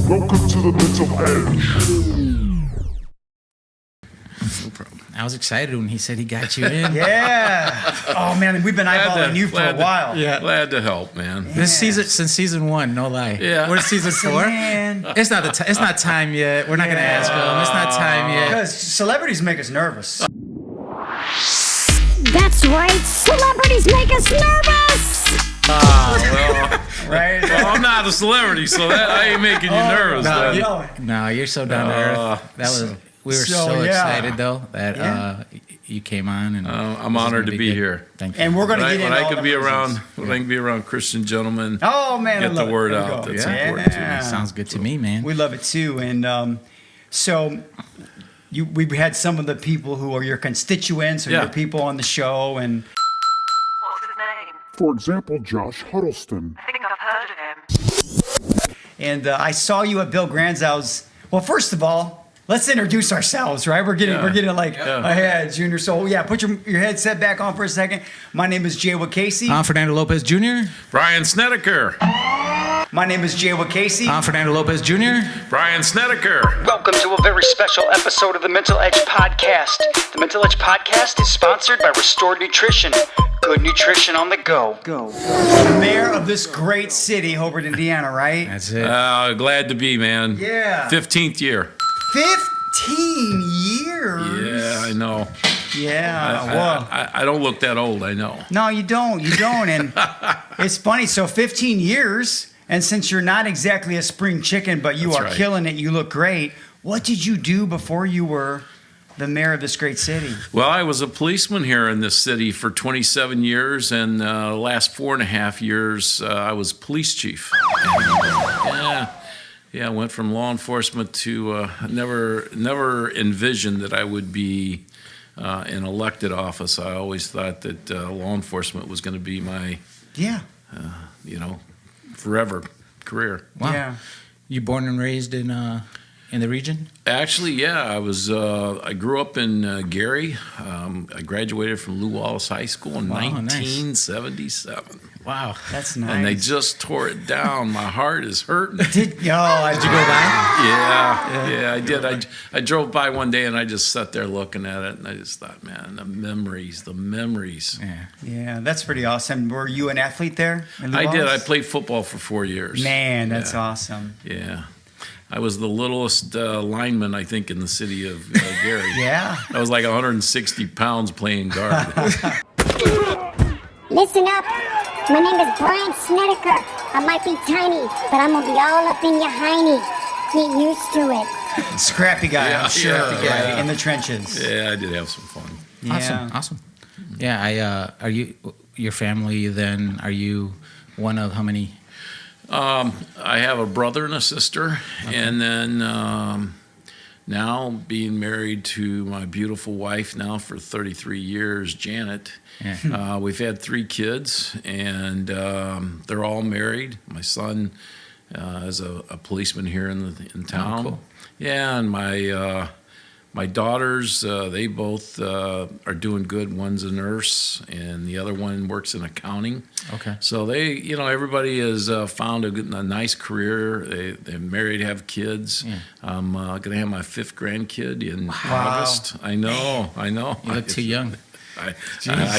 Welcome to the Mental Edge. No problem. I was excited when he said he got you in. Yeah. Oh man, we've been eyeballing you for a while. Yeah. Glad to help, man. This season, since season 1, no lie. Yeah. What is season 4? Man. It's not it's not time yet. We're not gonna ask him. It's not time yet. Because celebrities make us nervous. That's right, celebrities make us nervous! Right? Well, I'm not a celebrity, so that I ain't making you nervous. No, then. No, you're so down to earth. That was. We were so excited though that you came on, and I'm honored to be here. Thank you. And we're going to get into When I all can the be reasons. around, when I can be around Christian gentlemen, Oh man, I get love the word it. There we out. go. That's Yeah. important to me. Sounds good to me, man. We love it too, and so we've had some of the people who are your constituents or Yeah. your people on the show, and What's his name? For example, Josh Huddleston. I think I've heard of him. and I saw you at Bill Granzow's. Well, first of all, let's introduce ourselves, right? We're getting like ahead, Junior. So yeah, put your headset back on for a second. My name is Jay Casey. I'm Fernando Lopez Jr. Brian Snedecor. My name is Jay Casey. I'm Fernando Lopez Jr. Brian Snedecor. Welcome to a very special episode of the Mental Edge Podcast. The Mental Edge Podcast is sponsored by Restored Nutrition. Good nutrition on the go. The mayor of this great city, Hobart, Indiana, right? That's it. Glad to be, man. Yeah. 15th year. 15 years. Yeah, I know. Yeah. Well, I don't look that old, I know. no, you don't. You don't. And it's funny. So 15 years, and since you're not exactly a spring chicken, but you That's are right. killing it, you look great. What did you do before you were the mayor of this great city? Well, I was a policeman here in this city for 27 years, and the last 4.5 years, I was police chief. And, I went from law enforcement to never envisioned that I would be in elected office. I always thought that law enforcement was going to be my, Yeah. forever career. Wow. Yeah. You born and raised in the region? Actually, yeah, I grew up in Gary. I graduated from Lew Wallace High School in Wow, nice. 1977. Wow. That's nice. And they just tore it down. My heart is hurting. Did you go by? Yeah, I did. I drove by one day and I just sat there looking at it, and I just thought, man, the memories. Yeah. Yeah, that's pretty awesome. Were you an athlete there? in Lew I did. I Wallace? played football for 4 years. Man, that's Yeah. awesome. Yeah. I was the littlest lineman, I think, in the city of Gary. Yeah. I was like 160 pounds playing guard. Listen up. My name is Brian Snedecor. I might be tiny, but I'm gonna be all up in your hiney. Get used to it. Scrappy guy, Yeah, I'm sure. yeah. In the trenches. Yeah, I did have some fun. Yeah. Awesome. Yeah. Are you your family? Then are you one of how many? I have a brother and a sister, and then now being married to my beautiful wife now for 33 years, Janet. Yeah. We've had 3 kids, and they're all married. My son is a policeman here in town. cool. Yeah, and my daughters, they both are doing good. One's a nurse, and the other one works in accounting. Okay. So they, everybody has found a nice career. They're married, have kids. Yeah. I'm going to have my 5th grandkid in August. I know. You look too young. I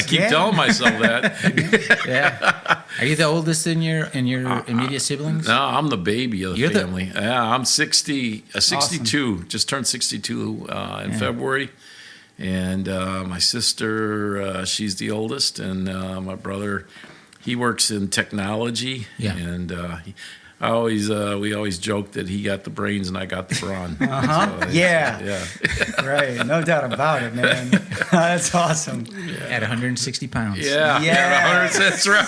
keep telling myself that. Yeah. Are you the oldest in your immediate siblings? No, I'm the baby of the You're the- family. Yeah, I'm 62. Just turned 62 in February. And my sister, she's the oldest, and my brother, he works in technology. Yeah. And we always joke that he got the brains and I got the brawn. Yeah. Right. No doubt about it, man. That's awesome. At 160 pounds. Yeah. Yeah. That's right.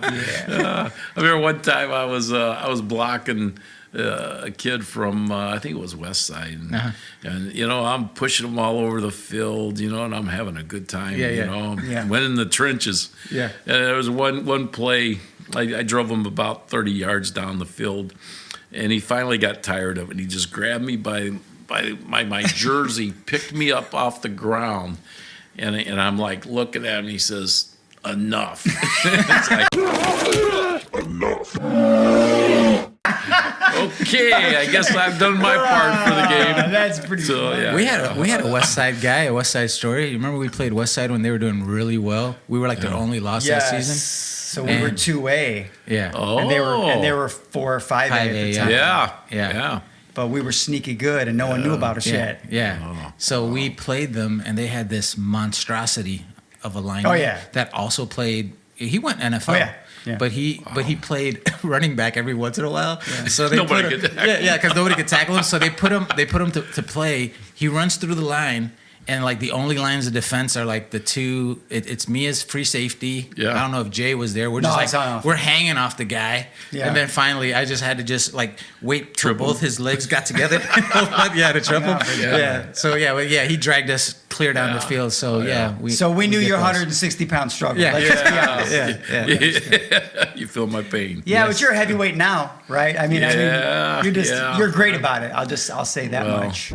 I remember one time I was blocking a kid from I think it was West Side, and I'm pushing them all over the field, and I'm having a good time. Yeah. Went in the trenches. Yeah. And there was one play. I drove him about 30 yards down the field, and he finally got tired of it. He just grabbed me by my jersey, picked me up off the ground, and I'm like looking at him. He says, enough. It's like, Enough. okay, I guess I've done my part for the game. That's pretty So, funny. yeah. We had a West Side guy, a West Side Story. You remember we played West Side when they were doing really well? We were like their only loss that season. So we were 2A. Yeah. Oh. And they were 4 or 5A at the 5A, time. Yeah. But we were sneaky good and no one knew about us yet. Yeah. So we played them, and they had this monstrosity of a lineman Oh, yeah. that also played. He went NFL. Oh, yeah. Yeah. But he played running back every once in a while. So they Nobody put him, could tackle because nobody could tackle him. So they put him to play. He runs through the line, and like the only lines of defense are like the two. It's me as free safety. Yeah. I don't know if Jay was there. We're No, just I saw him. we're hanging off the guy. Yeah. And then finally, I just had to just like wait till Triple. both his legs got together. To triple. Yeah. So he dragged us clear down the field. So We knew get your those. 160 pound struggle. Yeah. Let's just be honest. Yeah. You feel my pain. Yeah, but you're a heavyweight now, right? I mean, Yeah, you're great about it. I'll say that Well. much.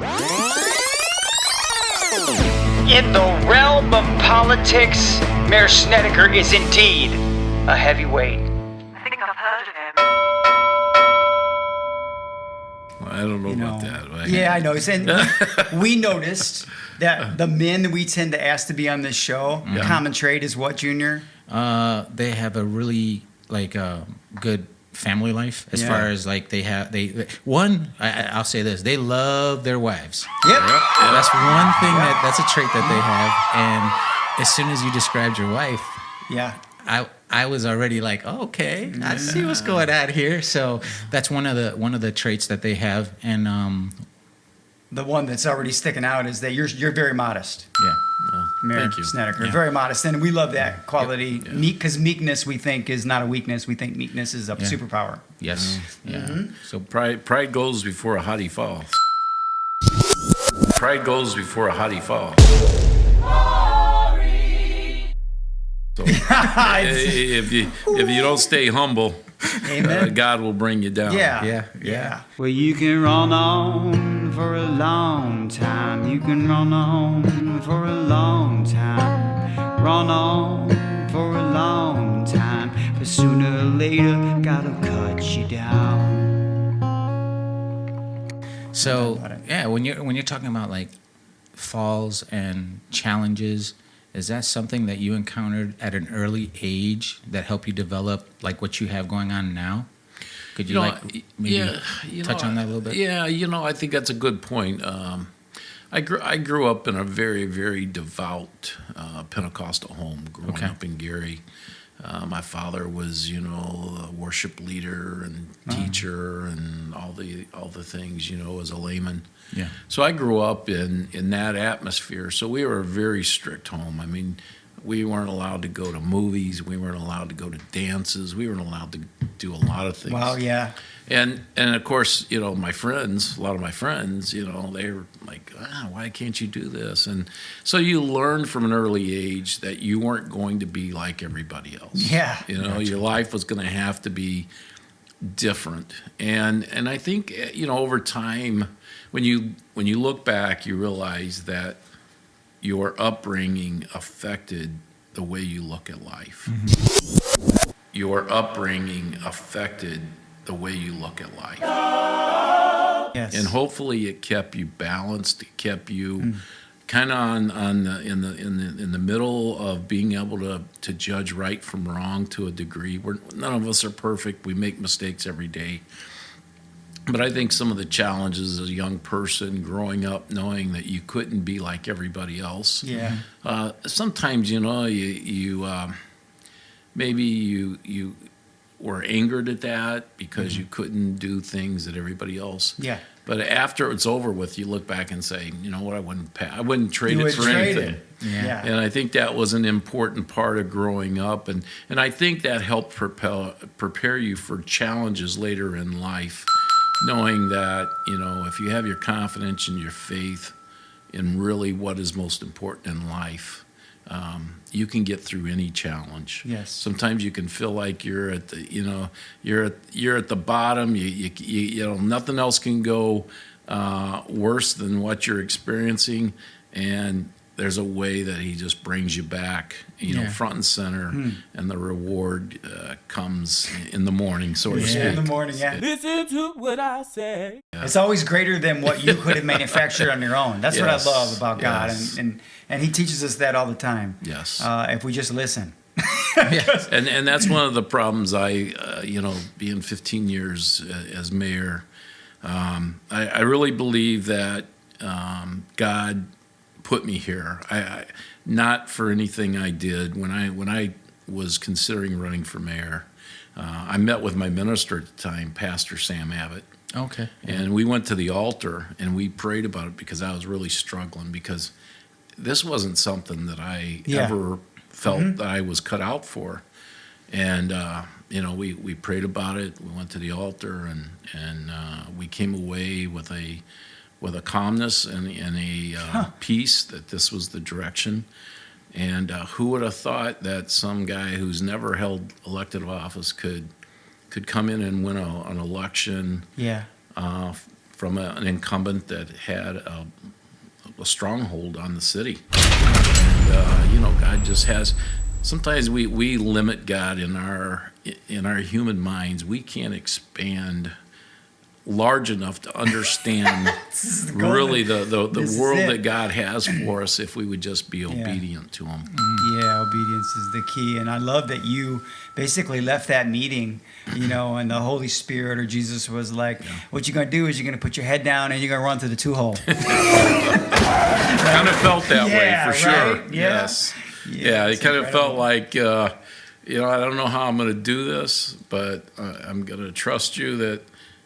In the realm of politics, Mayor Snedecor is indeed a heavyweight. I think I've heard of him. I don't know about that. Right? Yeah, I know. And we noticed that the men that we tend to ask to be on this show, common trait is what, Junior? They have a really good family life as Yeah. far as like I'll say this, they love their wives. Yep. That's one thing that's a trait that they have. And as soon as you described your wife, Yeah. I was already like, oh, okay, I see what's going on here. So that's one of the traits that they have. And The one that's already sticking out is that you're very modest, Mayor Thank you. Snedecor. Yeah. Very modest, and we love that quality. Because meekness, we think, is not a weakness. We think meekness is a superpower. yes, yeah. So Pride goes before a hottie fall. Pride goes before a hottie fall. So, if you don't stay humble, Amen. God will bring you down. yeah. Well, you can run on for a long time. You can run on for a long time. Run on for a long time. But sooner or later, gotta cut you down. So about it. yeah, when you're talking about like falls and challenges, is that something that you encountered at an early age that helped you develop like what you have going on now? Could you touch on that a little bit? Yeah, I think that's a good point. I grew up in a very, very devout Pentecostal home growing up in Gary. My father was, a worship leader and teacher and all the things, as a layman. Yeah. So I grew up in that atmosphere. So we were a very strict home. I mean, we weren't allowed to go to movies. We weren't allowed to go to dances. We weren't allowed to do a lot of things. Wow, yeah. And of course, my friends, a lot of my friends, they were like, why can't you do this? And so you learned from an early age that you weren't going to be like everybody else. Yeah. Your life was going to have to be different. And I think, over time, when you look back, you realize that your upbringing affected the way you look at life. Mm-hmm. Your upbringing affected the way you look at life. Yes. And hopefully it kept you balanced. It kept you kind of in the middle of being able to judge right from wrong to a degree. None of us are perfect. We make mistakes every day. But I think some of the challenges as a young person growing up, knowing that you couldn't be like everybody else. Yeah. Sometimes maybe you were angered at that because you couldn't do things that everybody else. Yeah. But after it's over with, you look back and say, you know what, I wouldn't trade You it would for trade anything. it. Yeah. And I think that was an important part of growing up, and I think that helped prepare you for challenges later in life, knowing that if you have your confidence and your faith in really what is most important in life, you can get through any challenge. Yes. Sometimes you can feel like you're at the you're at the bottom. You nothing else can go worse than what you're experiencing, and there's a way that he just brings you back, front and center, and the reward comes in the morning, so to speak. In the morning, Listen to what I say. It's always greater than what you could have manufactured on your own. That's what I Yes. love about God, Yes. and he teaches us that all the time. Yes. If we just listen. And that's one of the problems being 15 years as mayor, I really believe that God put me here. I not for anything I did. When I was considering running for mayor, I met with my minister at the time, Pastor Sam Abbott. Okay. And we went to the altar and we prayed about it because I was really struggling, because this wasn't something that I ever felt that I was cut out for. And, we prayed about it. We went to the altar and we came away with a calmness and a peace that this was the direction. And who would have thought that some guy who's never held elected office could come in and win an election from an incumbent that had a stronghold on the city. And, God just has. Sometimes we limit God in our human minds. We can't expand large enough to understand really the world that God has for us if we would just be obedient to Him. Yeah, obedience is the key. And I love that you basically left that meeting, and the Holy Spirit or Jesus was like, what you're going to do is you're going to put your head down and you're going to run through the 2-hole. Kind of felt that way, for sure. Right? Yeah. Yes. Yeah, it kind of felt like, I don't know how I'm going to do this, but I'm going to trust you that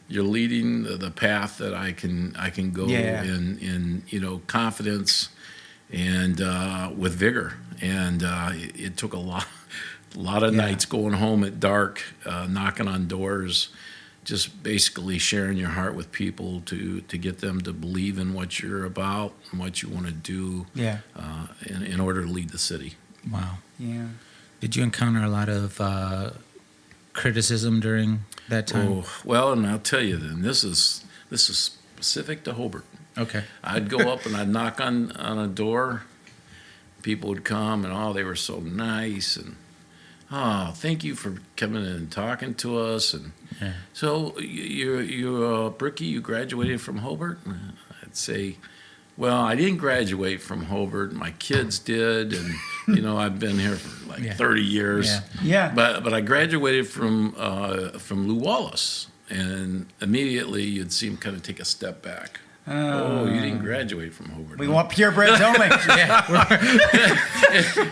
you're leading the path that I can go in confidence and with vigor. And it took a lot of nights going home at dark, knocking on doors, just basically sharing your heart with people to get them to believe in what you're about and what you want to do in order to lead the city. Wow. Yeah. Did you encounter a lot of criticism during that time? Oh, well, and I'll tell you then, this is specific to Hobart. Okay. I'd go up and I'd knock on a door. People would come and, they were so nice, and thank you for coming in and talking to us. And so you're Bricky, you graduated from Hobart? I'd say, well, I didn't graduate from Hobart. My kids did, and I've been here for like 30 years. Yeah. But I graduated from Lew Wallace, and immediately you'd see him kind of take a step back. Oh, you didn't graduate from Hobart. We want purebreds only.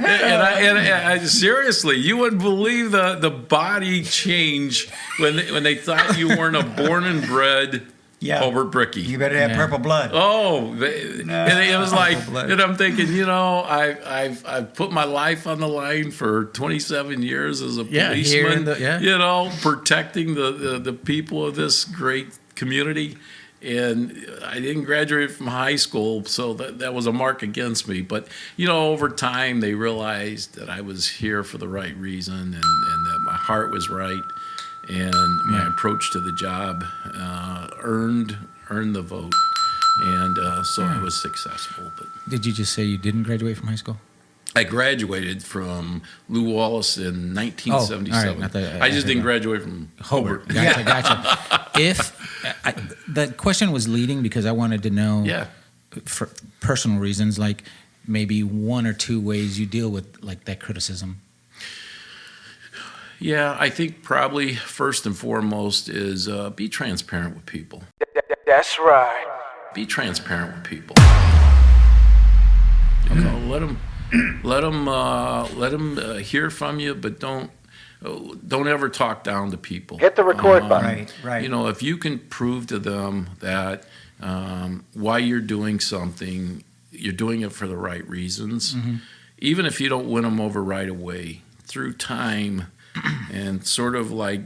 And I seriously, you wouldn't believe the body change when they thought you weren't a born and bred Hobart Bricky. You better have purple blood. And it was like, and I'm thinking, I've put my life on the line for 27 years as a policeman, protecting the people of this great community. And I didn't graduate from high school, so that was a mark against me. But, over time, they realized that I was here for the right reason and that my heart was right. And my approach to the job earned the vote. And so I was successful. But Did you just say you didn't graduate from high school? I graduated from Lew Wallace in 1977. All right. I just didn't graduate from Hobart. Gotcha. If the question was leading because I wanted to know, for personal reasons, like maybe one or two ways you deal with like that criticism. Yeah, I think probably first and foremost is be transparent with people. That's right. Be transparent with people. Let them hear from you, but don't ever talk down to people. Hit the record button. Right. If you can prove to them that why you're doing something, you're doing it for the right reasons, even if you don't win them over right away, through time and sort of like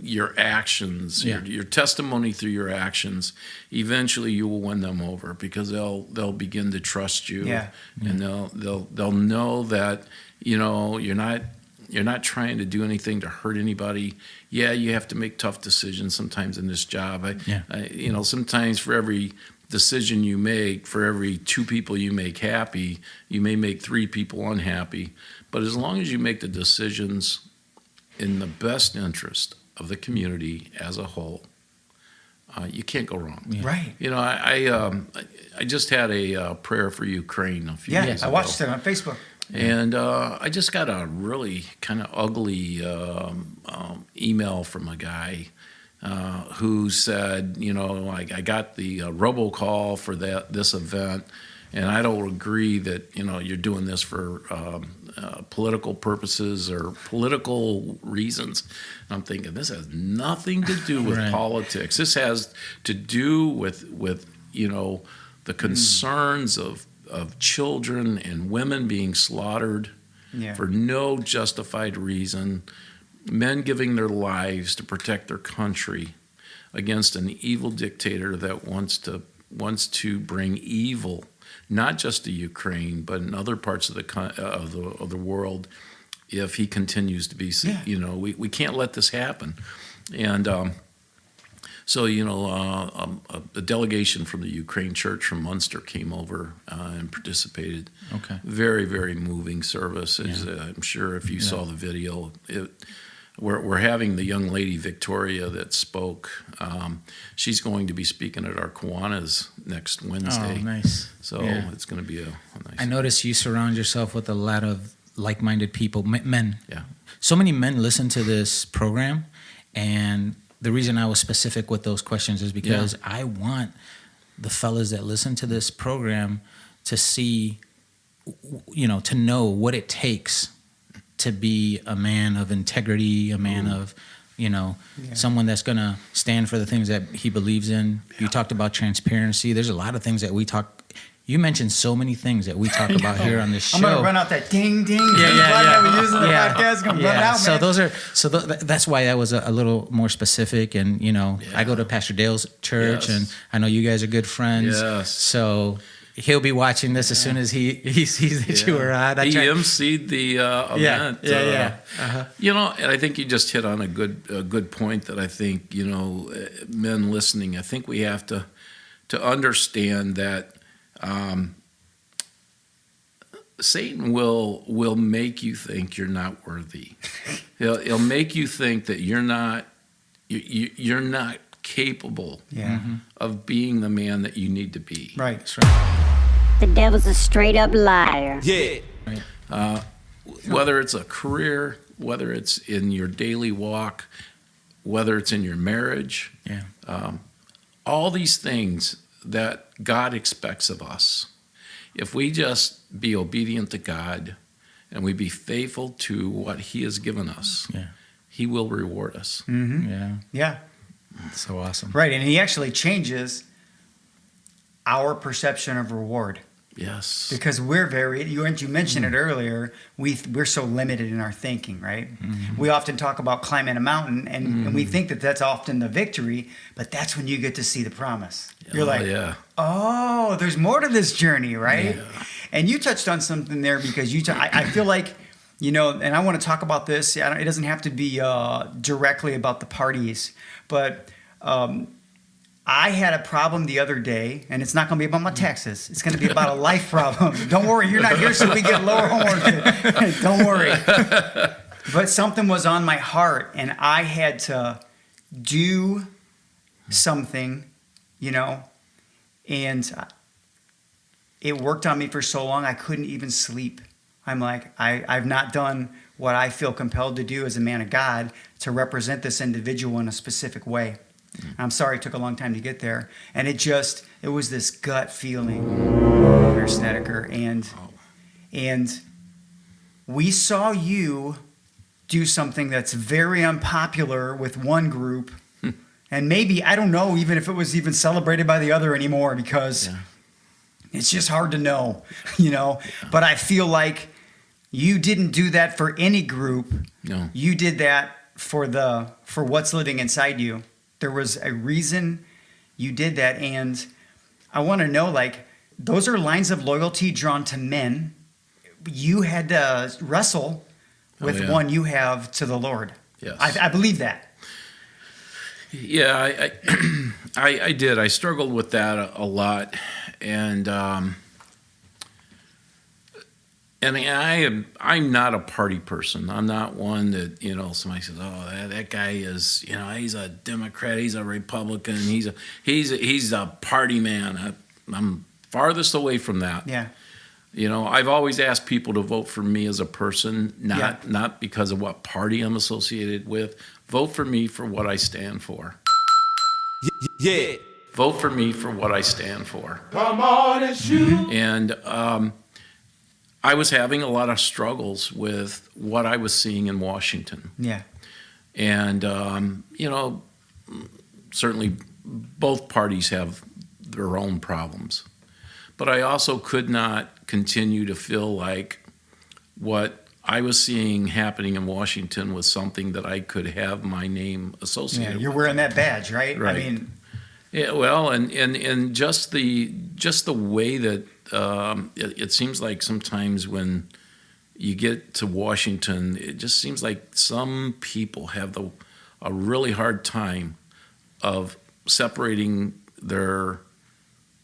your actions, your testimony through your actions, eventually you will win them over because they'll begin to trust you, and they'll know that you're not trying to do anything to hurt anybody. Yeah, you have to make tough decisions sometimes in this job. Sometimes for every decision you make, for every 2 people you make happy, you may make 3 people unhappy. But as long as you make the decisions in the best interest of the community as a whole, you can't go wrong. Yeah. Right. You know, I just had a prayer for Ukraine a few days I ago. watched it on Facebook. And I just got a really kind of ugly email from a guy who said, you know, I got the robocall for this event, and I don't agree that, you know, you're doing this for political purposes or political reasons. And I'm thinking, this has nothing to do with Right. politics. This has to do with you know, the concerns of children and women being slaughtered for no justified reason, men giving their lives to protect their country against an evil dictator that wants to bring evil, not just to Ukraine, but in other parts of the world. If he continues to be, you know, we can't let this happen. And so, you know, a delegation from the Ukraine Church from Munster came over and participated. Okay. Very, very moving service. I'm sure if you saw the video, we're having the young lady Victoria that spoke. She's going to be speaking at our Kiwanis next Wednesday. Oh, nice. So it's going to be a nice. I notice you surround yourself with a lot of like-minded people, men. Yeah. So many men listen to this program, and the reason I was specific with those questions is because I want the fellas that listen to this program to see, you know, to know what it takes to be a man of integrity, a man of, you know, someone that's going to stand for the things that he believes in. You talked about transparency. There's a lot of things that we talk. You mentioned so many things that we talk about here on this show. I'm gonna run out that ding ding that we use in the podcast. Gonna run out, man. So that's why that was a little more specific. And you know, I go to Pastor Dale's church, and I know you guys are good friends. Yes. So he'll be watching this as soon as he sees that you were on. He emceed the event. You know, and I think you just hit on a good point that I think, you know, men listening, I think we have to understand that Satan will make you think you're not worthy. He'll make you think that you're not capable of being the man that you need to be. Right. That's right. The devil's a straight up liar. Yeah. Whether it's a career, whether it's in your daily walk, whether it's in your marriage, all these things that God expects of us. If we just be obedient to God and we be faithful to what He has given us, He will reward us. Yeah. So awesome. Right, and He actually changes our perception of reward. Yes. Because you mentioned it earlier, we're so limited in our thinking, right? We often talk about climbing a mountain, and we think that that's often the victory, but that's when you get to see the promise. You're like, oh, there's more to this journey, right? Yeah. And you touched on something there because I feel like, you know, and I want to talk about this. It doesn't have to be directly about the parties, but I had a problem the other day, and it's not going to be about my taxes. It's going to be about a life problem. Don't worry, you're not here so we get lower homework. Don't worry. But something was on my heart, and I had to do something, you know, and it worked on me for so long I couldn't even sleep. I'm like, I've not done what I feel compelled to do as a man of God to represent this individual in a specific way. I'm sorry it took a long time to get there. And it was this gut feeling, Mr. Snedecor. And we saw you do something that's very unpopular with one group. And maybe, I don't know even if it was even celebrated by the other anymore because it's just hard to know, you know. But I feel like you didn't do that for any group. No. You did that for what's living inside you. There was a reason you did that, and I want to know, like, those are lines of loyalty drawn to men. You had to wrestle with one you have to the Lord. Yes. I believe that. Yeah, I did. I struggled with that a lot, and I'm not a party person. I'm not one that, somebody says, oh, that guy is, he's a Democrat, he's a Republican, he's a party man. I'm farthest away from that. Yeah. I've always asked people to vote for me as a person, not because of what party I'm associated with. Vote for me for what I stand for. Yeah. Vote for me for what I stand for. Come on and shoot. And I was having a lot of struggles with what I was seeing in Washington. Yeah. And, certainly both parties have their own problems. But I also could not continue to feel like what I was seeing happening in Washington was something that I could have my name associated with. You're wearing that badge, right? Right. I mean, yeah, well, and just the way that it seems like sometimes when you get to Washington, it just seems like some people have a really hard time of separating their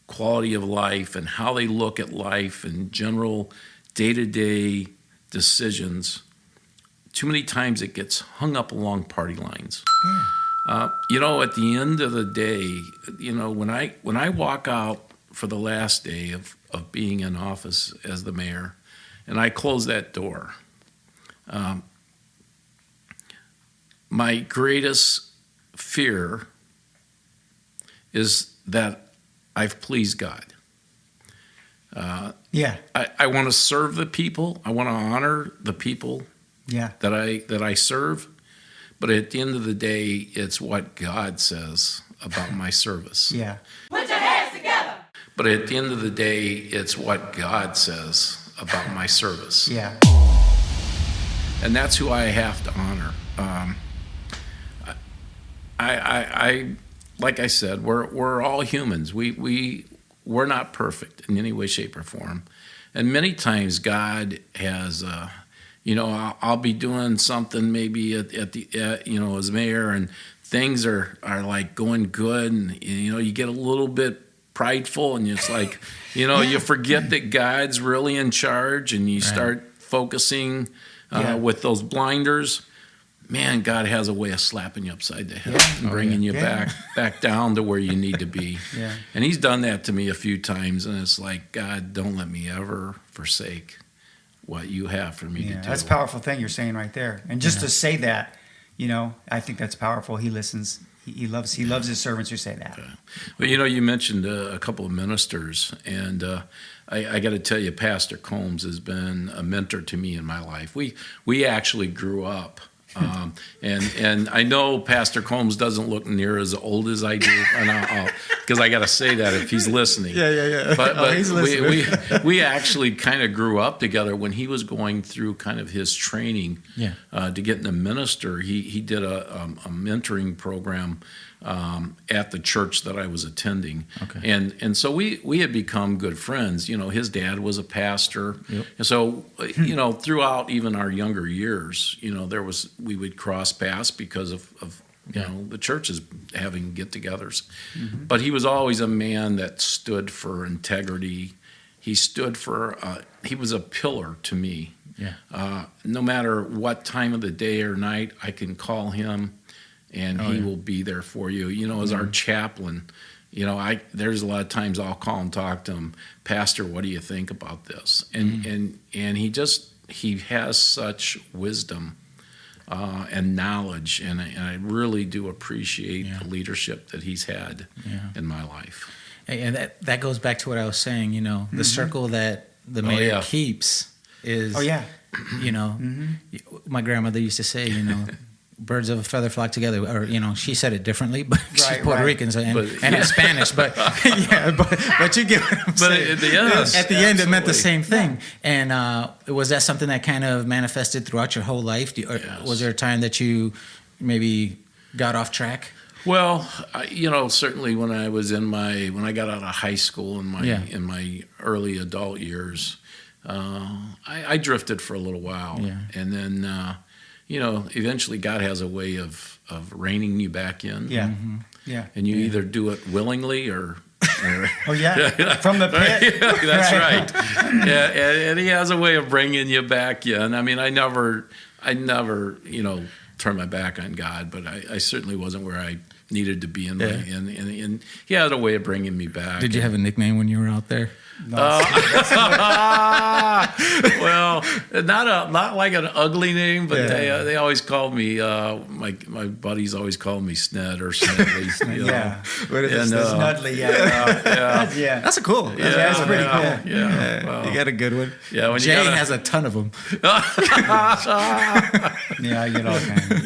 quality of life and how they look at life and general day-to-day decisions. Too many times it gets hung up along party lines. yeah. At the end of the day, when I walk out for the last day of being in office as the mayor, and I close that door, my greatest fear is that I've pleased God. Yeah. I want to serve the people. I want to honor the people Yeah. that I serve. But at the end of the day, it's what God says about my service. Yeah. Put your hands together. But at the end of the day, it's what God says about my service. Yeah. And that's who I have to honor. I like I said, we're all humans. We're not perfect in any way, shape, or form. And many times God has, I'll be doing something maybe as mayor, and things are like going good, and you get a little bit prideful, and it's like, you forget that God's really in charge, and you start focusing with those blinders. Man, God has a way of slapping you upside the head and bringing you back down to where you need to be. Yeah. And he's done that to me a few times, and it's like, God, don't let me ever forsake what you have for me to do. That's a powerful thing you're saying right there. And just to say that, I think that's powerful. He listens. He loves his servants who say that. Okay. Well, you mentioned a couple of ministers, and I got to tell you, Pastor Combs has been a mentor to me in my life. We actually grew up. And I know Pastor Combs doesn't look near as old as I do, because I got to say that if he's listening. Yeah. But he's listening. we actually kind of grew up together when he was going through kind of his training to get in a minister. He did a mentoring program at the church that I was attending. Okay. And so we had become good friends. His dad was a pastor. Yep. And so, throughout even our younger years, we would cross paths because of the churches having get-togethers. Mm-hmm. But he was always a man that stood for integrity. He stood for, he was a pillar to me. Yeah. No matter what time of the day or night, I can call him, and he will be there for you. As our chaplain, there's a lot of times I'll call and talk to him, Pastor, what do you think about this? And he has such wisdom and knowledge, and I really do appreciate the leadership that he's had in my life. And that goes back to what I was saying, the circle that the mayor keeps is, my grandmother used to say, birds of a feather flock together, or she said it differently, but she's Puerto Rican and in Spanish, but but you get what I'm saying. At the end, it meant the same thing. And was that something that kind of manifested throughout your whole life? Was there a time that you maybe got off track? Well, certainly when I got out of high school in my early adult years, I drifted for a little while, and then. eventually God has a way of reining you back in. Yeah. Yeah. And you either do it willingly or Oh yeah, from the pit. Yeah, that's right. Yeah, and he has a way of bringing you back in. I mean, I never, turned my back on God, but I certainly wasn't where I needed to be in my, and he had a way of bringing me back. Did you have a nickname when you were out there? Well, not like an ugly name, but they always called me. My buddies always called me Sned or Snedley. Yeah, what is and, this? Snudley, yeah. That's a cool. That's pretty cool. Yeah. Well, You got a good one. Yeah, when Jay you has a ton of them. Yeah, I get all kinds.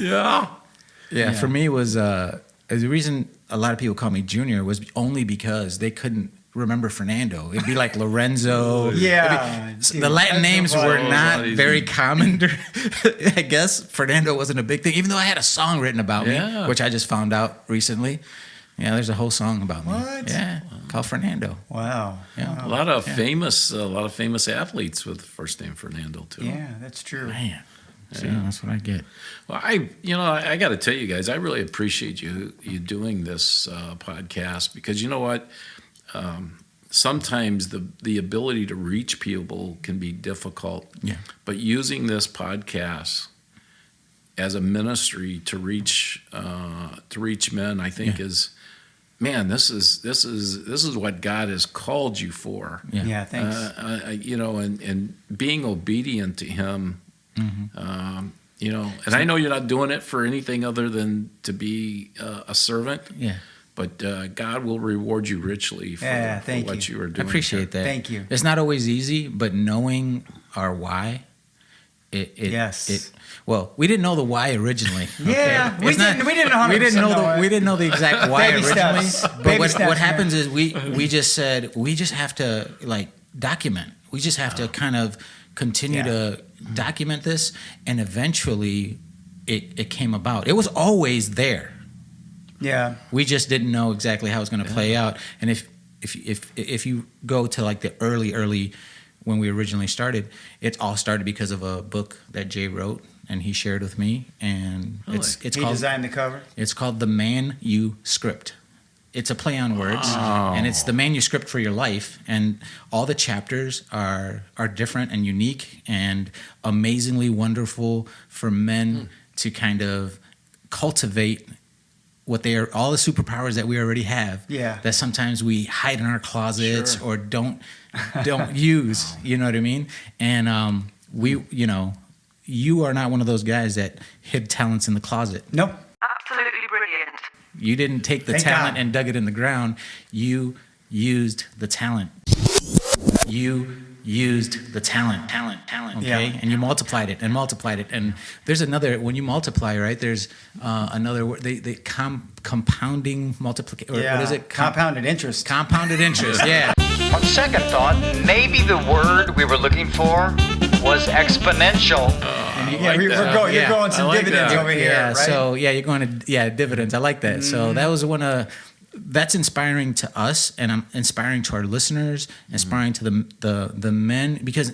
Yeah, for me was the reason a lot of people call me Junior was only because they couldn't remember Fernando. It'd be like Lorenzo. Yeah, The Latin names were not easy. very common. I guess Fernando wasn't a big thing, even though I had a song written about me, which I just found out recently. Yeah, there's a whole song about me. What? Yeah, called Fernando. Wow. Yeah. a lot of famous athletes with the first name Fernando too. Yeah, that's true. Man, see, that's what I get. Well, I got to tell you guys, I really appreciate you doing this podcast, because you know what, sometimes the ability to reach people can be difficult. Yeah. But using this podcast as a ministry to reach men, I think is, man, this is what God has called you for. Yeah, thanks. And being obedient to Him. And I know you're not doing it for anything other than to be a servant. Yeah. But God will reward you richly for what you are I doing. appreciate that. Thank you. It's not always easy, but knowing our why, well, we didn't know the why originally. Yeah, okay? we didn't 100% we didn't know the exact why Baby originally. steps. But Baby what steps, happens is we just said we just have to document. We just have to kind of continue to document this, and eventually it came about. It was always there. Yeah. We just didn't know exactly how it was going to play out. And if you go to like the early when we originally started, it all started because of a book that Jay wrote and he shared with me, and it's He called designed the cover. It's called The Manuscript. It's a play on words, and it's the manuscript for your life. And all the chapters are different and unique and amazingly wonderful for men to kind of cultivate what they are, all the superpowers that we already have. Yeah. That sometimes we hide in our closets or don't use. You know what I mean? And you are not one of those guys that hid talents in the closet. Nope. Absolutely brilliant. You didn't take the Thank talent God. and dug it in the ground. You used the talent. You used the talent, okay? Yeah. And you multiplied it. And there's another, when you multiply, right, there's another word, they compounding multiplication. Yeah. What is it? Compounded interest. Compounded interest, yeah. On second thought, maybe the word we were looking for was exponential. You're going some dividends over here, Yeah, right? so you're going to dividends. I like that. So that was that's inspiring to us, and I'm inspiring to our listeners, inspiring to the men, because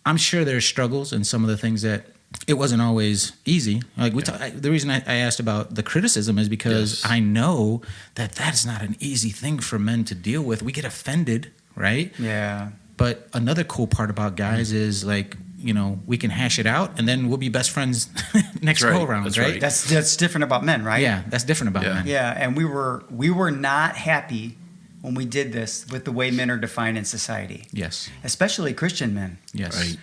I'm sure there's struggles and some of the things that it wasn't always easy. Like the reason I asked about the criticism is because I know that that's not an easy thing for men to deal with. We get offended, right? Yeah. But another cool part about guys is we can hash it out, and then we'll be best friends next go around, That's right? right. That's different about men, right? Yeah, that's different about men. Yeah, and we were not happy when we did this with the way men are defined in society. Yes. Especially Christian men. Yes. Right.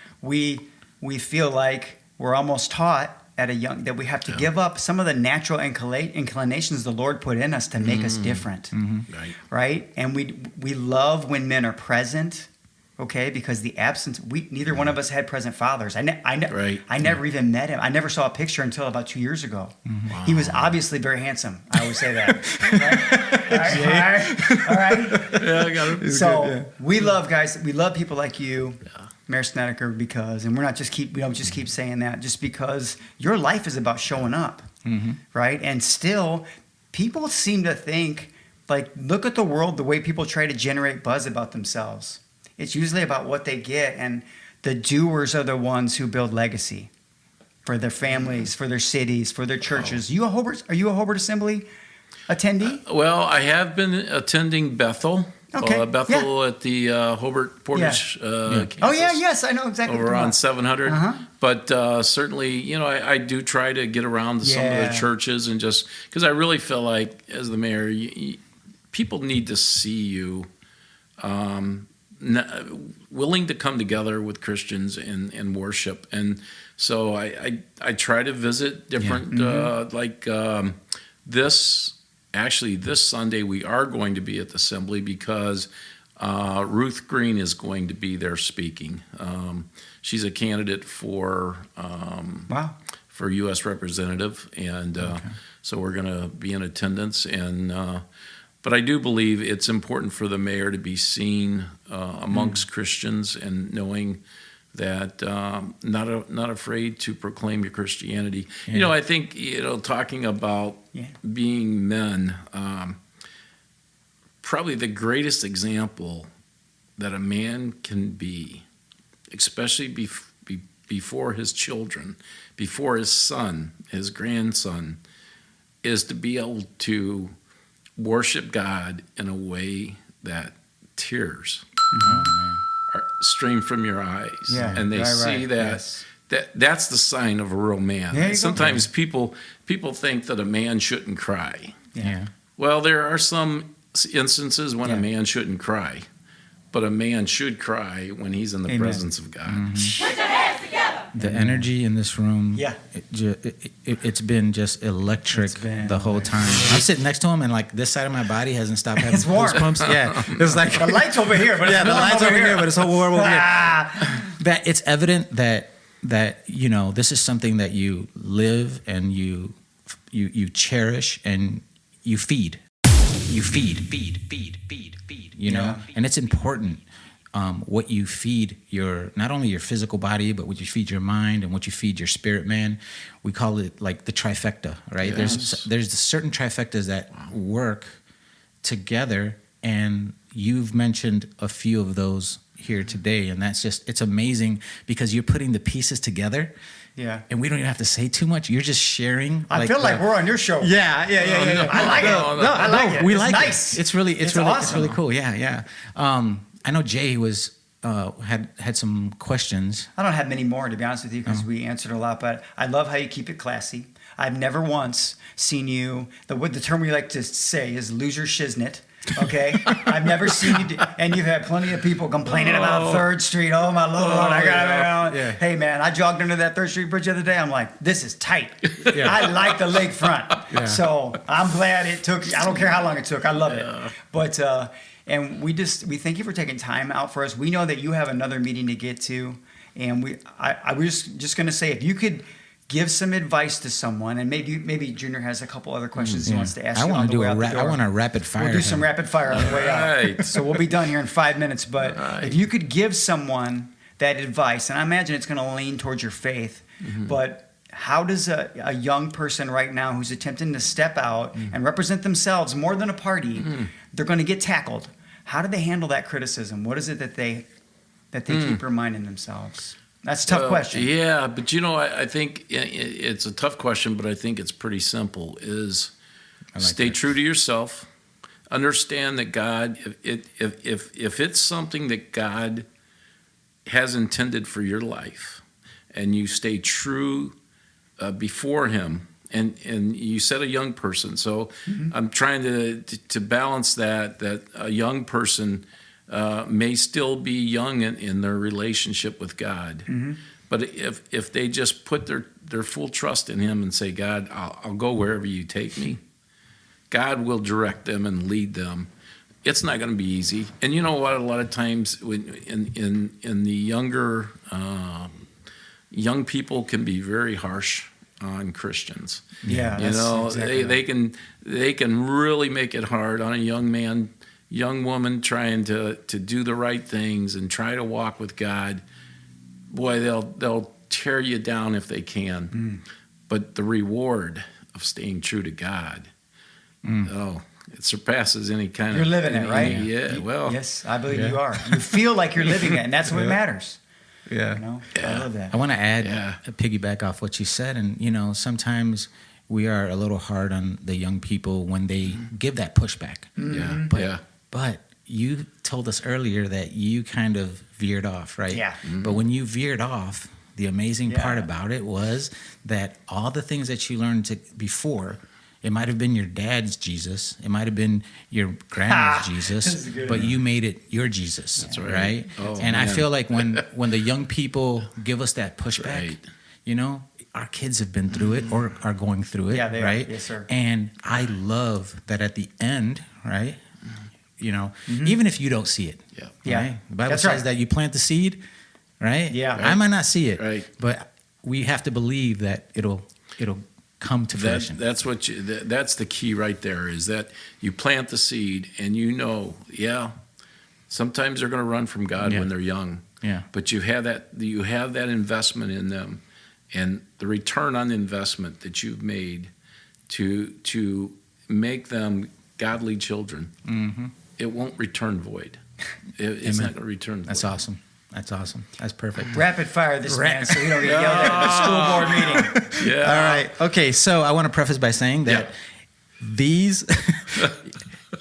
We feel like we're almost taught at that we have to give up some of the natural inclinations the Lord put in us to make us different. Right. Right? And we love when men are present. Okay, because the absence, neither one of us had present fathers. I never even met him. I never saw a picture until about 2 years ago. Wow. He was obviously very handsome. I always say that. All right. Yeah, I got it. So we love guys. We love people like you, Mayor Snedecor, because, and we don't just keep saying that, just because your life is about showing up, right? And still, people seem to think, look at the world, the way people try to generate buzz about themselves. It's usually about what they get, and the doers are the ones who build legacy, for their families, for their cities, for their churches. Are you a Hobart Assembly attendee? Well, I have been attending Bethel. Okay. Bethel at the Hobart Portage campus. Oh yeah, yes, I know exactly. Over on 700. But certainly, I do try to get around to some of the churches and just because I really feel like as the mayor, people need to see you willing to come together with Christians and worship. And so I try to visit different this Sunday we are going to be at the assembly because Ruth Green is going to be there speaking. She's a candidate for U.S. representative, and so we're going to be in attendance. And but I do believe it's important for the mayor to be seen amongst Christians and knowing that not afraid to proclaim your Christianity. Yeah. I think talking about being men, probably the greatest example that a man can be, especially before his children, before his son, his grandson, is to be able to worship God in a way that tears stream from your eyes, and they see that that's the sign of a real man. Sometimes people think that a man shouldn't cry. Well, there are some instances when a man shouldn't cry, but a man should cry when he's in the presence of God. The energy in this room, it's been just electric the whole time. I'm sitting next to him, and like this side of my body hasn't stopped having goosebumps. Yeah, it's like the light's over here, but the light's over here, but it's so warm over here. That it's evident that this is something that you live and you cherish and you feed. You feed. And it's important. What you feed not only your physical body, but what you feed your mind and what you feed your spirit, man. We call it like the trifecta, right? Yes. There's certain trifectas that work together, and you've mentioned a few of those here today, and it's amazing because you're putting the pieces together. Yeah. And we don't even have to say too much. You're just sharing. I feel like we're on your show. Yeah. I like it. I like it. We it's like nice. it. It's really awesome. It's really cool. Yeah. I know Jay had some questions. I don't have many more, to be honest with you, because we answered a lot. But I love how you keep it classy. I've never once seen you. The term we like to say is lose your shiznit. Okay, I've never seen you, and you've had plenty of people complaining about 3rd Street. Oh my Lord, I got it. Hey man, I jogged under that 3rd Street bridge the other day. I'm like, this is tight. I like the lakefront, so I'm glad it took. I don't care how long it took. I love it. But and we thank you for taking time out for us. We know that you have another meeting to get to, and I was just going to say, if you could give some advice to someone, and maybe Junior has a couple other questions he wants to ask you on the way out the door. I want to rapid fire. We'll do some rapid fire on the way out. So we'll be done here in 5 minutes. But if you could give someone that advice, and I imagine it's going to lean towards your faith, but how does a young person right now who's attempting to step out and represent themselves more than a party, they're going to get tackled. How do they handle that criticism? What is it that they keep reminding themselves? That's a tough question. Yeah, but I think it's a tough question, but I think it's pretty simple. Stay true to yourself. Understand that God, if it's something that God has intended for your life, and you stay true before Him, and you said a young person, so I'm trying to balance that a young person may still be young in their relationship with God. But if they just put their full trust in Him and say, God, I'll go wherever you take me, God will direct them and lead them. It's not going to be easy. And you know what? A lot of times in the younger, young people can be very harsh on Christians. Yeah, exactly they can really make it hard on a young man, young woman trying to do the right things and try to walk with God. Boy, they'll tear you down if they can. But the reward of staying true to God, it surpasses any kind You're living it, right? Yeah, well. Yes, I believe you are. You feel like you're living it, and that's what matters. Yeah. You know, I love that. I want to add, Yeah. piggyback off what you said, and sometimes we are a little hard on the young people when they give that pushback. Yeah. But you told us earlier that you kind of veered off, right? Yeah. But when you veered off, the amazing Yeah. part about it was that all the things that you learned before, it might have been your dad's Jesus, it might have been your grandma's This Jesus, is good. but you made it your Jesus. That's right. Oh, and I man. feel like when the young people give us that pushback, Right. our kids have been through it or are going through it, Yeah, they are. right? Yes, sir. And I love that at the end, right? Even if you don't see it, Yeah. Yeah. right? The Bible That's says right. that you plant the seed, right? Yeah. I might not see it, Right. but we have to believe that it'll come to fruition. That's that's the key right there, is that you plant the seed and sometimes they're going to run from God Yeah. when they're young. Yeah. But you have that investment in them, and the return on the investment that you've made to make them godly children, it won't return void. It's Amen. not going to return void. That's awesome. That's awesome. That's perfect. Rapid fire this man so we don't get yelled at at the school board meeting. Yeah. All right. Okay. So I want to preface by saying that these,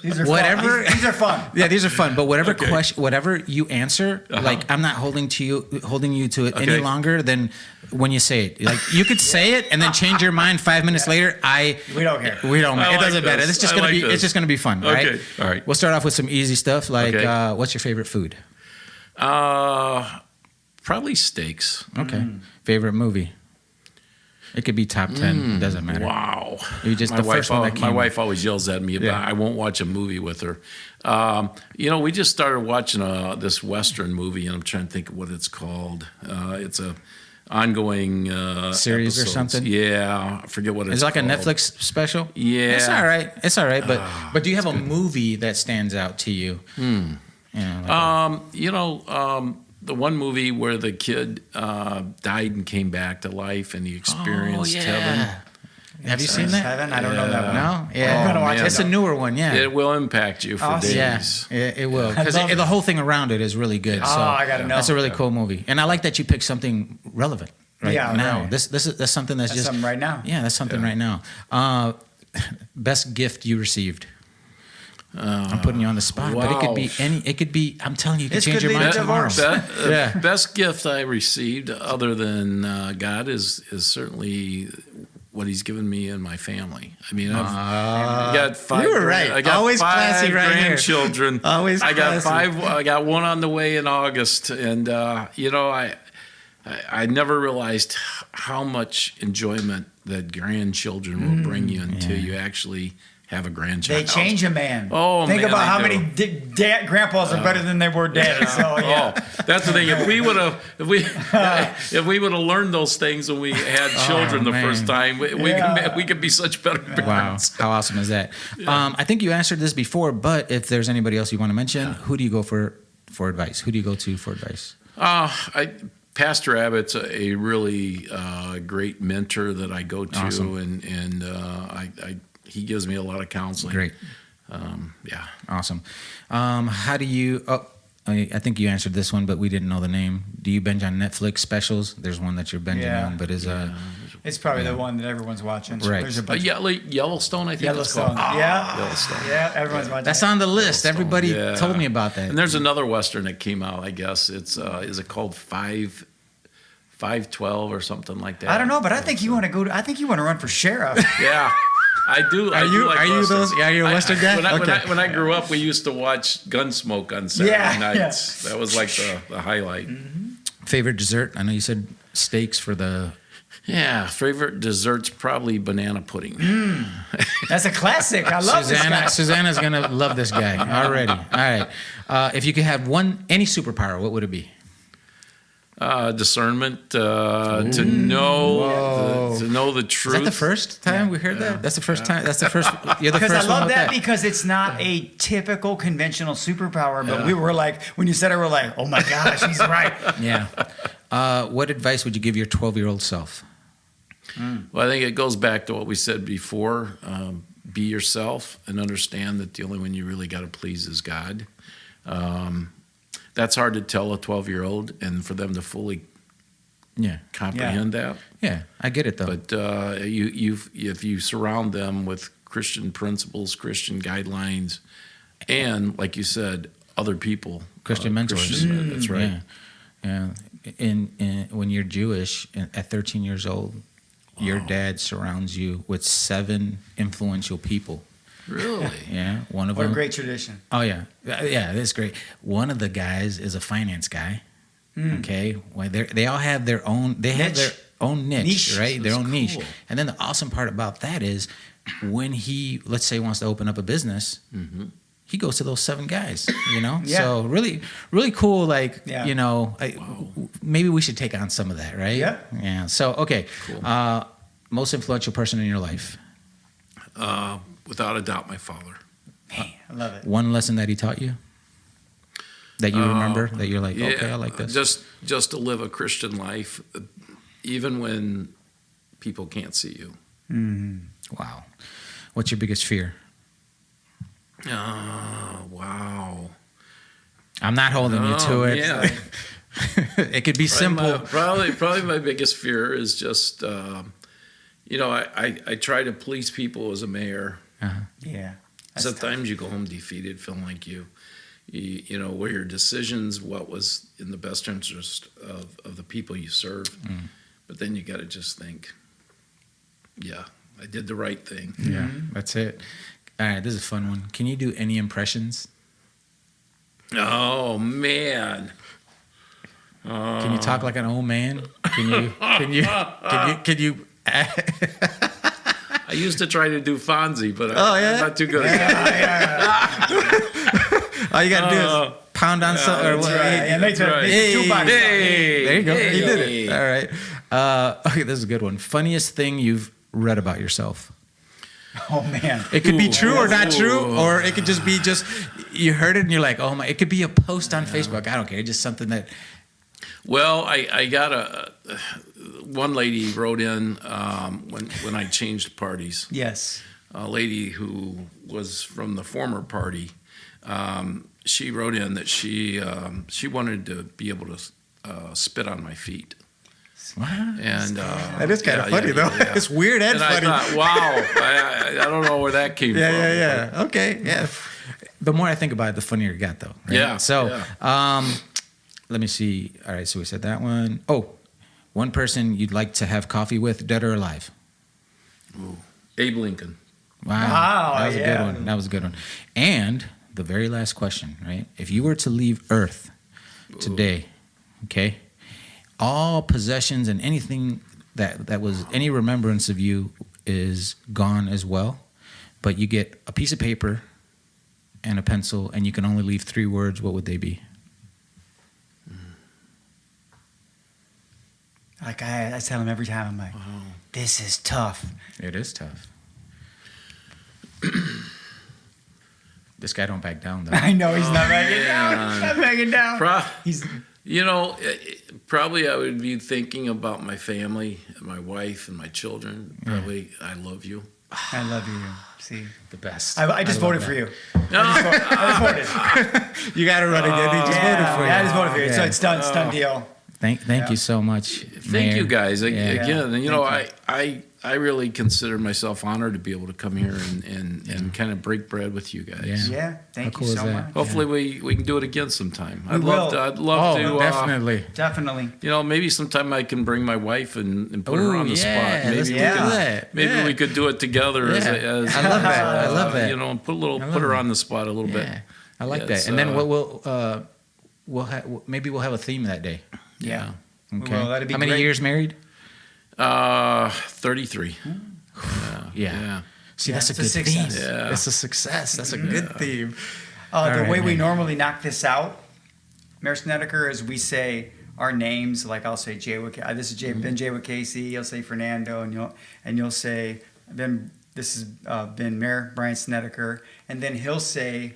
These are Whatever- fun. These are fun. yeah, these are fun. But whatever Okay. question, whatever you answer, like I'm not holding you to it any Okay. longer than when you say it. Like you could say it and then change your mind 5 minutes later. We don't care. We don't. I It like doesn't matter. this. It's just I gonna like be. this. It's just gonna be fun. Okay. Right? All right. We'll start off with some easy stuff. Like, Okay. what's your favorite food? Probably steaks. Okay. Favorite movie? It could be top 10. It doesn't matter. Wow. You just my the wife, first one that my came. wife always yells at me about Yeah. I won't watch a movie with her. We just started watching this Western movie, and I'm trying to think of what it's called. It's a ongoing Series or episodes. something? Yeah, I forget what it's Is it like called. a Netflix special? Yeah. It's all right. It's all right. But do you have a movie that stands out to you? The one movie where the kid died and came back to life, and he experienced heaven. Have you seen that? Heaven? I don't know that one. No? Yeah. I'm gonna watch It's it. a newer one, yeah. It will impact you for Awesome. days. Yeah, it will. Because love it. the whole thing around it is really good. So I gotta know. That's a really cool movie. And I like that you picked something relevant right Yeah, now. right. That's something that's just something right now. Yeah, that's something right now. Best gift you received. I'm putting you on the spot, but it could be wow. any. It could be. I'm telling you, it could This change could your lead mind to tomorrow. divorce. Yeah. Best gift I received, other than God, is certainly what He's given me and my family. I mean, I've got 5. you were right. I got Always 5 classy right here. grandchildren. Always I got classy. 5. I got one on the way in August, and I never realized how much enjoyment that grandchildren will bring you until you actually have a grandchild. They change a man. Oh, Think man, about they how do. many grandpas are better than they were daddies. So yeah. Oh, that's the thing. If we would have learned those things when we had children the man. first time, we could be such better Wow, parents. how awesome is that? I think you answered this before, but if there's anybody else you want to mention, who do you go for advice? Who do you go to for advice? Pastor Abbott's a really great mentor that I go to, Awesome. and he gives me a lot of counseling. Great. Yeah. Awesome. How do you? I think you answered this one, but we didn't know the name. Do you binge on Netflix specials? There's one that you're binging Yeah. on, but It's probably the one that everyone's watching. Right. There's a bunch. Yellowstone, I think it's Yellowstone. called. Yeah. Yellowstone. Yeah. Everyone's watching. that's it. on the list. Everybody Yeah. told me about that. And there's another Western that came out, I guess. It's is it called 512 or something like that? I don't know, but I think you want to go. I think you want to run for sheriff. Yeah. I do. Are you Westerns. those? Yeah, you're a Western guy. When I grew up, we used to watch Gunsmoke on Saturday Yeah, nights. That was like the highlight. Favorite dessert? I know you said steaks for the. Yeah, favorite dessert's probably banana pudding. That's a classic. I love this guy. Susanna's gonna love this guy already. All right. If you could have any superpower, what would it be? Discernment to know the truth. Is that the first time we heard that? That's the first time. That's the first. You're the Because first I love one with that because it's not a typical conventional superpower, but we were like, when you said it, we're like, oh my gosh, he's right. Yeah. What advice would you give your 12-year-old self? Well, I think it goes back to what we said before. Be yourself and understand that the only one you really got to please is God. that's hard to tell a 12-year-old, and for them to fully comprehend that. Yeah, I get it though. But if you surround them with Christian principles, Christian guidelines, and like you said, other people, Christian mentors. That's right. Yeah. In when you're Jewish at 13 years old, your dad surrounds you with 7 influential people. Really? Yeah. One of What them. a great tradition. Oh yeah, that's great. One of the guys is a finance guy. Okay, well, they all have their own. They have their own niche, right? Their own niche. cool. And then the awesome part about that is when he, let's say, wants to open up a business, he goes to those 7 guys. You know, Yeah. so really, really cool. Like Yeah. you know, maybe we should take on some of that, right? Yeah. Yeah. So okay, most influential person in your life. Without a doubt, my father. Man, I love it. One lesson that he taught you that you remember that you're like, okay, I like this. Just to live a Christian life, even when people can't see you. Wow. What's your biggest fear? Wow. I'm not holding you to it. Yeah. It could be simple. Probably my biggest fear is just, I try to please people as a mayor. Yeah. Sometimes you go home defeated, feeling like were your decisions what was in the best interest of the people you serve. But then you got to just think, I did the right thing. Yeah, that's it. All right, this is a fun one. Can you do any impressions? Oh man. Can you talk like an old man? Can you I used to try to do Fonzie, but I'm not too good at that. all you gotta do is pound on something or what? Yeah, make right. the shoebox. Hey, There you go. hey. You did it. All right. Okay, this is a good one. Funniest thing you've read about yourself? Oh man. It could be true or not Ooh. true, or it could just be you heard it and you're like, oh my. It could be a post on Facebook. I don't care. Just something that. Well, I got one lady wrote in when I changed parties. Yes. A lady who was from the former party. She wrote in that she wanted to be able to spit on my feet. Wow. And That is kind of funny though. It's weird and I funny. thought, wow, I don't know where that came from. Yeah. Okay. Yeah. The more I think about it, the funnier it got though. Right? Yeah. So, let me see. All right. So we said that one. Oh, one person you'd like to have coffee with, dead or alive? Ooh. Abe Lincoln. Wow. That was a yeah. good one. That was a good one. And the very last question, right? If you were to leave Earth today, okay, all possessions and anything that was any remembrance of you is gone as well, but you get a piece of paper and a pencil and you can only leave 3 words, what would they be? Like I tell him every time, I'm like, this is tough. It is tough. This guy don't back down though. I know he's not backing down. He's not backing down. He's Probably I would be thinking about my family, my wife, and my children. Probably, I love you. I love you. See, The best. I just love voted that. for you. No, I just voted. You got to run again. He just voted for you. I just voted for you. So Yeah. it's done. It's done deal. Thank you so much. thank you guys again. Yeah. And I really consider myself honored to be able to come here and kind of break bread with you guys. Yeah. Yeah. Thank How cool you is so that? much. Hopefully we can do it again sometime. We will. I'd love to. Definitely. Definitely. Maybe sometime I can bring my wife and put her Ooh, on the yeah, spot. let's Maybe do we can. that. Maybe Yeah. we could do it together. Yeah. As I love that. I love that. And love put her that. on the spot a little bit. Yeah, I like Yes, that. And then we'll have a theme that day. Yeah. Okay. Well, that'd be How many great. years married? 33. Yeah. See, that's a it's a good success. theme. Yeah. That's a success. That's a good theme. The All way right, we man. normally knock this out, Mayor Snedecor, is we say our names. Like I'll say Jay. This is Ben Jay with Casey. You'll say Fernando, and you'll say Ben. This has been Mayor Brian Snedecor, and then he'll say,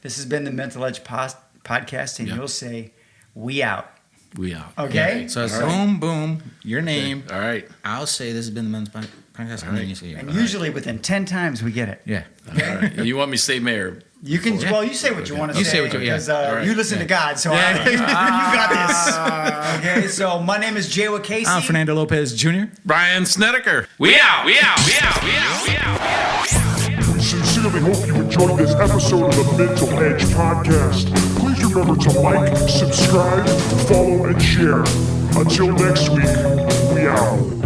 "This has been the Mental Edge podcast," and you'll say, "We out." We out. Okay? So it's boom, boom, your name. All right. I'll say this has been the Men's Podcast. And then you say And usually within 10 times we get it. yeah. All right. You want me to say mayor? You can, well, you say what you want to You say. say what you- yeah. Because right. you listen to God, so you got this. Okay, so my name is Jay Casey. I'm Fernando Lopez Jr. Brian Snedecor. We out. We out. We out. We out. We out. We sincerely hope you enjoyed this episode of the Mental Edge Podcast. Please remember to like, subscribe, follow, and share. Until next week, we out.